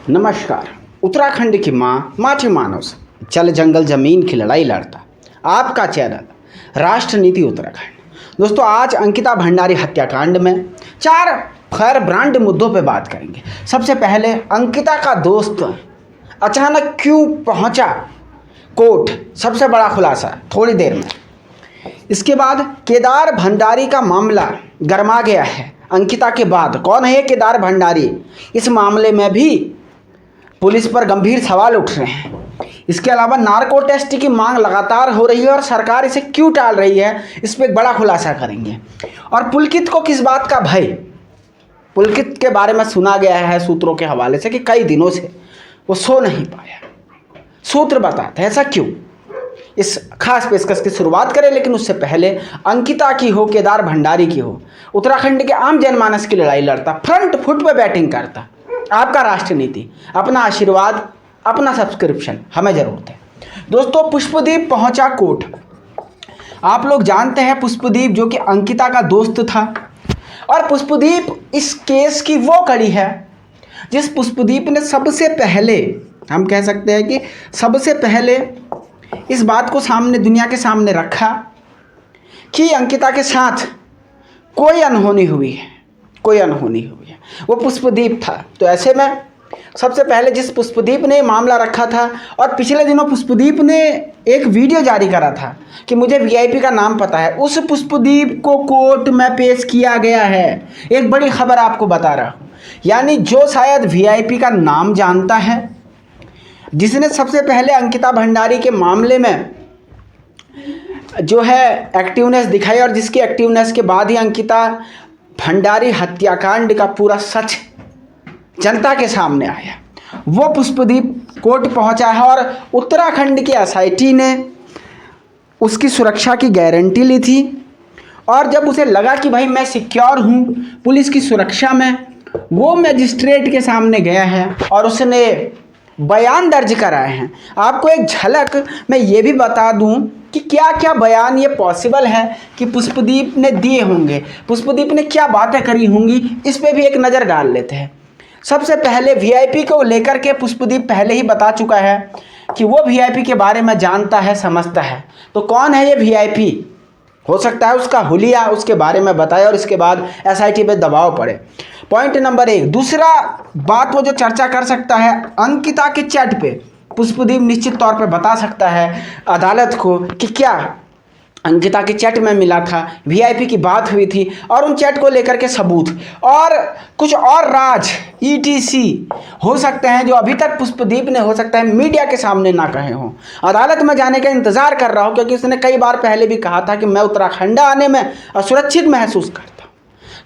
नमस्कार। उत्तराखंड की माँ माटी मानव से चल जंगल जमीन की लड़ाई लड़ता आपका चैनल राष्ट्र नीति उत्तराखंड। दोस्तों, आज अंकिता भंडारी हत्याकांड में 4 फायर ब्रांड मुद्दों पे बात करेंगे। सबसे पहले अंकिता का दोस्त अचानक क्यों पहुंचा कोर्ट, सबसे बड़ा खुलासा थोड़ी देर में। इसके बाद केदार भंडारी का मामला गरमा गया है। अंकिता के बाद कौन है ये केदार भंडारी, इस मामले में भी पुलिस पर गंभीर सवाल उठ रहे हैं। इसके अलावा नार्को टेस्ट की मांग लगातार हो रही है और सरकार इसे क्यों टाल रही है, इस पर एक बड़ा खुलासा करेंगे। और पुलकित को किस बात का भय, पुलकित के बारे में सुना गया है सूत्रों के हवाले से कि कई दिनों से वो सो नहीं पाया। सूत्र बताते हैं ऐसा क्यों। इस खास पेशकश की शुरुआत करें, लेकिन उससे पहले अंकिता की हो, केदार भंडारी की हो, उत्तराखंड के आम जनमानस की लड़ाई लड़ता, फ्रंट फुट पे बैटिंग करता आपका राष्ट्र नीति। अपना आशीर्वाद, अपना सब्सक्रिप्शन हमें जरूर दें। दोस्तों, पुष्पदीप पहुंचा कोर्ट। आप लोग जानते हैं पुष्पदीप जो कि अंकिता का दोस्त था, और पुष्पदीप इस केस की वो कड़ी है जिस पुष्पदीप ने सबसे पहले, हम कह सकते हैं कि सबसे पहले इस बात को सामने, दुनिया के सामने रखा कि अंकिता के साथ कोई अनहोनी हुई है, कोई अनहोनी हुई है। वो पुष्पदीप था। तो ऐसे में सबसे पहले जिस पुष्पदीप ने मामला रखा था, और पिछले दिनों पुष्पदीप ने एक वीडियो जारी करा था कि मुझे वीआईपी का नाम पता है, उस पुष्पदीप को कोर्ट में पेश किया गया है। एक बड़ी खबर आपको बता रहा हूँ, यानी जो शायद वीआईपी का नाम जानता है, जिसने सबसे पहले अंकिता भंडारी के मामले में जो है एक्टिवनेस दिखाई, और जिसकी एक्टिवनेस के बाद ही अंकिता भंडारी हत्याकांड का पूरा सच जनता के सामने आया, वो पुष्पदीप कोर्ट पहुंचा है। और उत्तराखंड की एसआईटी ने उसकी सुरक्षा की गारंटी ली थी, और जब उसे लगा कि भाई मैं सिक्योर हूं पुलिस की सुरक्षा में, वो मैजिस्ट्रेट के सामने गया है और उसने बयान दर्ज कराए हैं। आपको एक झलक मैं ये भी बता दूं कि क्या क्या बयान ये पॉसिबल है कि पुष्पदीप ने दिए होंगे, पुष्पदीप ने क्या बातें करी होंगी, इस पे भी एक नज़र डाल लेते हैं। सबसे पहले वीआईपी को लेकर के पुष्पदीप पहले ही बता चुका है कि वो वीआईपी के बारे में जानता है, समझता है। तो कौन है ये वीआईपी, हो सकता है उसका हुलिया उसके बारे में बताए और इसके बाद एसआईटी पे दबाव पड़े। Point number 1। दूसरा बात वो जो चर्चा कर सकता है, अंकिता के चैट पे पुष्पदीप निश्चित तौर पे बता सकता है अदालत को कि क्या अंकिता के चैट में मिला था, वीआईपी की बात हुई थी, और उन चैट को लेकर के सबूत और कुछ और राज ईटीसी हो सकते हैं जो अभी तक पुष्पदीप ने, हो सकता है मीडिया के सामने ना कहे हों। अदालत में जाने का इंतजार कर रहा हूं, क्योंकि उसने कई बार पहले भी कहा था कि मैं उत्तराखंड आने में असुरक्षित महसूस करता हूं।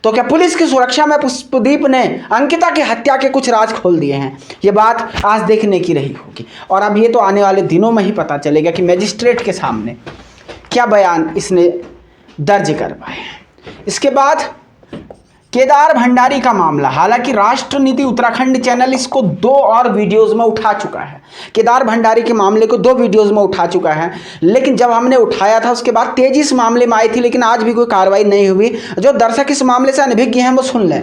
तो क्या पुलिस की सुरक्षा में पुष्पदीप ने अंकिता की हत्या के कुछ राज खोल दिए हैं, ये बात आज देखने की रही होगी। और अब ये तो आने वाले दिनों में ही पता चलेगा कि मैजिस्ट्रेट के सामने क्या बयान इसने दर्ज करवाए हैं। इसके बाद केदार भंडारी का मामला, हालांकि राष्ट्र नीति उत्तराखंड चैनल इसको 2 और वीडियोस में उठा चुका है। केदार भंडारी के मामले को 2 वीडियोस में उठा चुका है, लेकिन जब हमने उठाया था उसके बाद तेजी इस मामले में आई थी, लेकिन आज भी कोई कार्रवाई नहीं हुई। जो दर्शक इस मामले से अनभिज्ञ हैं वो सुन लें।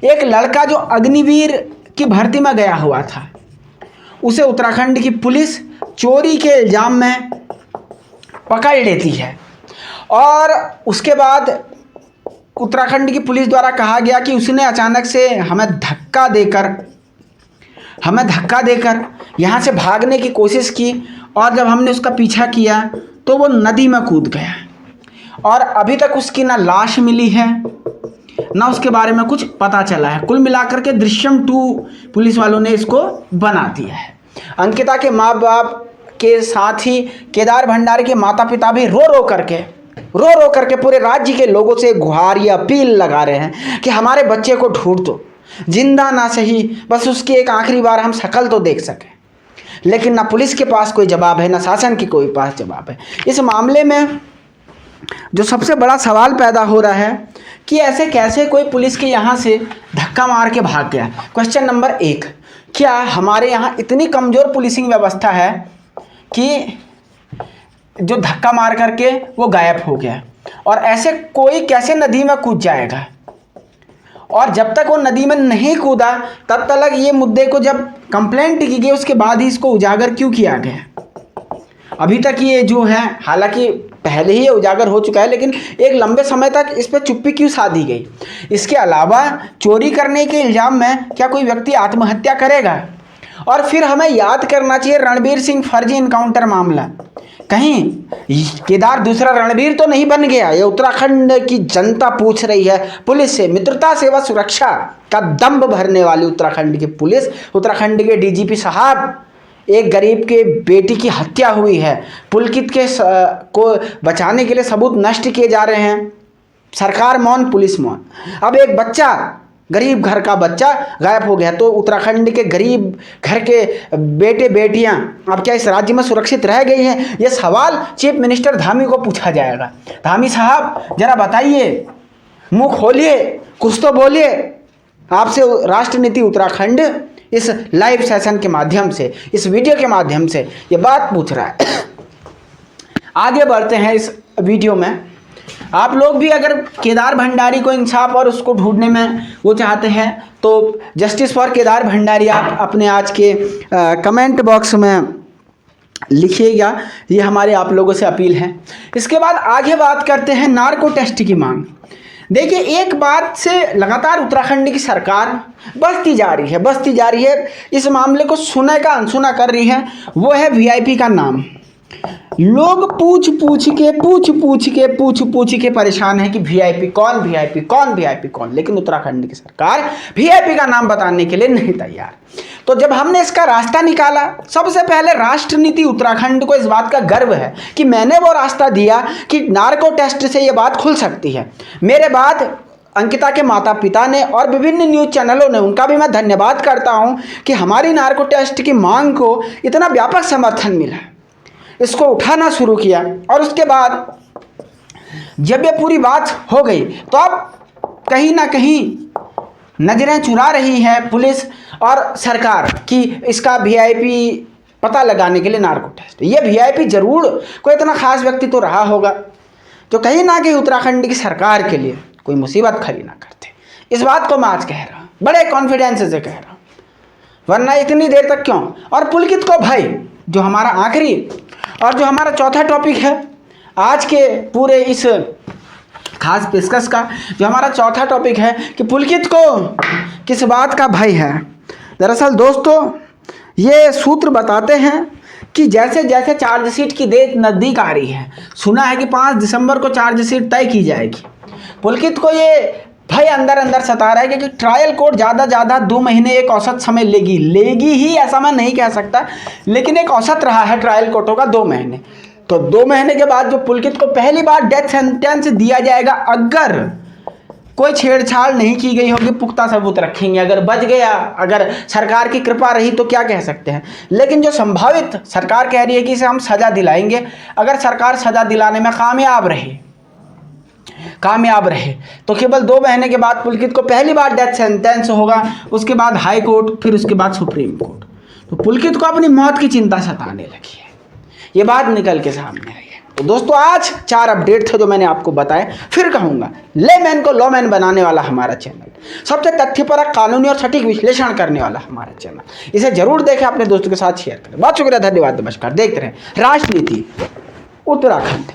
एक लड़का जो अग्निवीर की भर्ती में गया हुआ था, उसे उत्तराखंड की पुलिस चोरी के इल्जाम में पकड़ लेती है, और उसके बाद उत्तराखंड की पुलिस द्वारा कहा गया कि उसने अचानक से हमें धक्का देकर यहाँ से भागने की कोशिश की, और जब हमने उसका पीछा किया तो वो नदी में कूद गया, और अभी तक उसकी ना लाश मिली है ना उसके बारे में कुछ पता चला है। कुल मिलाकर के दृश्यम 2 पुलिस वालों ने इसको बना दिया है। अंकिता के माँ बाप के साथ ही केदार भंडारी के माता पिता भी रो रो करके पूरे राज्य के लोगों से गुहार या अपील लगा रहे हैं कि हमारे बच्चे को ढूंढ दो, जिंदा ना सही, बस उसकी एक आखिरी बार हम शक्ल तो देख सकें। लेकिन ना पुलिस के पास कोई जवाब है, ना शासन के कोई पास जवाब है। इस मामले में जो सबसे बड़ा सवाल पैदा हो रहा है कि ऐसे कैसे कोई पुलिस के यहाँ से धक्का मार के भाग गया। क्वेश्चन नंबर 1, क्या हमारे यहाँ इतनी कमज़ोर पुलिसिंग व्यवस्था है कि जो धक्का मार करके वो गायब हो गया, और ऐसे कोई कैसे नदी में कूद जाएगा। और जब तक वो नदी में नहीं कूदा तब तक ये मुद्दे को जब कंप्लेंट की गई उसके बाद ही इसको उजागर क्यों किया गया? अभी तक ये जो है, हालांकि पहले ही ये उजागर हो चुका है, लेकिन एक लंबे समय तक इस पर चुप्पी क्यों साधी गई? इसके अलावा चोरी करने के इल्ज़ाम में क्या कोई व्यक्ति आत्महत्या करेगा? और फिर हमें याद करना चाहिए रणबीर सिंह फर्जी इनकाउंटर मामला। कहीं केदार दूसरा रणबीर तो नहीं बन गया? ये उत्तराखंड की जनता पूछ रही है पुलिस से। मित्रता सेवा सुरक्षा का दंभ भरने वाली उत्तराखंड की पुलिस, उत्तराखंड के डीजीपी साहब, एक गरीब के बेटी की हत्या हुई है, पुलकित के को बचाने के लिए सबूत नष्ट किए जा रहे हैं, सरकार मौन, पुलिस मौन। अब एक बच्चा, गरीब घर का बच्चा गायब हो गया, तो उत्तराखंड के गरीब घर के बेटे बेटियां अब क्या इस राज्य में सुरक्षित रह गई हैं? ये सवाल चीफ मिनिस्टर धामी को पूछा जाएगा। धामी साहब जरा बताइए, मुंह खोलिए, कुछ तो बोलिए। आपसे राष्ट्र नीति उत्तराखंड इस लाइव सेशन के माध्यम से, इस वीडियो के माध्यम से ये बात पूछ रहा है। आगे बढ़ते हैं इस वीडियो में। आप लोग भी अगर केदार भंडारी को इंसाफ और उसको ढूंढने में वो चाहते हैं तो जस्टिस फॉर केदार भंडारी आप अपने आज के कमेंट बॉक्स में लिखिएगा, ये हमारे आप लोगों से अपील है। इसके बाद आगे बात करते हैं नार्को टेस्ट की मांग। देखिए, एक बात से लगातार उत्तराखंड की सरकार बसती जा रही है, इस मामले को सुने का अनसुना कर रही है, वो है वीआईपी का नाम। लोग पूछ पूछ के परेशान है कि वीआईपी कौन, लेकिन उत्तराखंड की सरकार वीआईपी का नाम बताने के लिए नहीं तैयार। तो जब हमने इसका रास्ता निकाला, सबसे पहले राष्ट्र नीति उत्तराखंड को इस बात का गर्व है कि मैंने वो रास्ता दिया कि नार्को टेस्ट से ये बात खुल सकती है। मेरे बाद अंकिता के माता पिता ने और विभिन्न न्यूज़ चैनलों ने, उनका भी मैं धन्यवाद करता हूं कि हमारी नार्को टेस्ट की मांग को इतना व्यापक समर्थन मिला, इसको उठाना शुरू किया। और उसके बाद जब ये पूरी बात हो गई तो अब कहीं ना कहीं नजरें चुरा रही है पुलिस और सरकार कि इसका वीआईपी पता लगाने के लिए नार्को टेस्ट। ये वीआईपी जरूर कोई इतना खास व्यक्ति तो रहा होगा जो कहीं ना कहीं उत्तराखंड की सरकार के लिए कोई मुसीबत खड़ी ना करते। इस बात को मैं आज कह रहा हूँ, बड़े कॉन्फिडेंस से कह रहा हूँ, वरना इतनी देर तक क्यों? और पुलकित को भाई, जो हमारा आखिरी और जो हमारा चौथा टॉपिक है आज के पूरे इस खास पेशकश का, जो हमारा चौथा टॉपिक है कि पुलकित को किस बात का भय है। दरअसल दोस्तों, ये सूत्र बताते हैं कि जैसे जैसे चार्जशीट की डेट नज़दीक आ रही है, सुना है कि 5 दिसंबर को चार्जशीट तय की जाएगी। पुलकित को ये भय अंदर अंदर सता रहा है कि ट्रायल कोर्ट ज़्यादा 2 महीने एक औसत समय लेगी ही, ऐसा मैं नहीं कह सकता, लेकिन एक औसत रहा है ट्रायल कोर्टों का 2 महीने। तो 2 महीने के बाद जो पुलकित को पहली बार डेथ सेंटेंस दिया जाएगा, अगर कोई छेड़छाड़ नहीं की गई होगी, पुख्ता सबूत रखेंगे, अगर बच गया, अगर सरकार की कृपा रही तो क्या कह सकते हैं। लेकिन जो संभावित सरकार कह रही है कि इसे हम सज़ा दिलाएंगे, अगर सरकार सज़ा दिलाने में कामयाब रहे तो केवल 2 महीने के बाद पुलकित को पहली बार डेथ सेंटेंस होगा, उसके बाद हाई कोर्ट, फिर उसके बाद सुप्रीम कोर्ट। तो पुलकित को अपनी मौत की चिंता सताने लगी है, ये बात निकल के सामने आई है। तो दोस्तों, आज 4 अपडेट थे जो मैंने आपको बताए। फिर कहूँगा, लेमैन को लॉमैन बनाने वाला हमारा चैनल, सबसे तथ्यपरक, कानूनी और सटीक विश्लेषण करने वाला हमारा चैनल, इसे जरूर देखें, अपने दोस्तों के साथ शेयर करें। बहुत शुक्रिया, धन्यवाद, नमस्कार। देखते रहें राष्ट्रनीति उत्तराखंड।